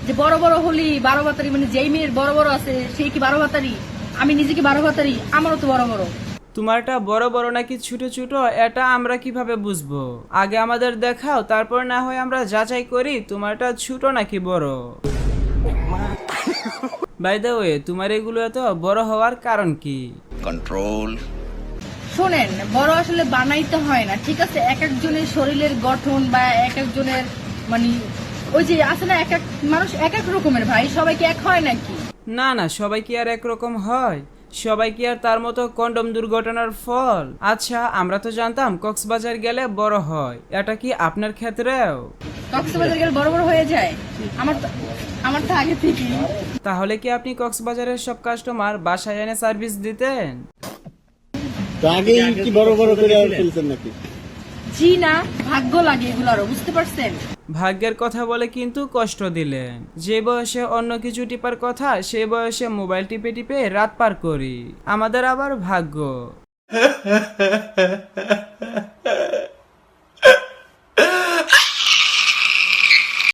যে বড় বড় হলি 12 ভাতারি, মানে যেই মেয়ের বড় বড় আছে সেই কি 12 ভাতারি? আমি নিজে কি 12 ভাতারি? আমারও তো বড় বড়। তোমারটা বড় বড় নাকি ছোট ছোট এটা আমরা কিভাবে বুঝবো? আগে আমাদের দেখাও, তারপর না হয় আমরা যাচাই করি তোমারটা ছোট নাকি বড়। বাই দ্য ওয়ে, তোমার এগুলো এত বড় হওয়ার কারণ কি? control শোনেন, বড় আসলে বানাইতে হয় না, ঠিক আছে? এক একজনের শরীরের গঠন বা এক একজনের মানে ওই যে আছে না, এক এক মানুষ এক এক রকমের ভাই, সবাই কি এক হয় নাকি? না না, সবাই কি আর একরকম হয়? সবাই কি আর তার মতো কন্ডম দুর্ঘটনার ফল? আচ্ছা, আমরা তো জানতাম কক্সবাজার গেলে বড় হয়, এটা কি আপনার ক্ষেত্রেও? কক্সবাজার গেলে বড় বড় হয়ে যায়? আমার তো আগে থেকে। তাহলে কি আপনি কক্সবাজারের সব কাস্টমার বাসায় এনে সার্ভিস দিতেন? তো আগেই কি বড় বড় করে ফেলছেন নাকি? জি না, ভাগ্য লাগে এগুলোরও, বুঝতে পারছেন? ভাগ্যের কথা বলে কিন্তু কষ্ট দিলেন। যে বয়সে অন্য কিছু টিপার কথা সেই বয়সে মোবাইল টিপে টিপে রাত পার করি, আমাদের আবার ভাগ্য।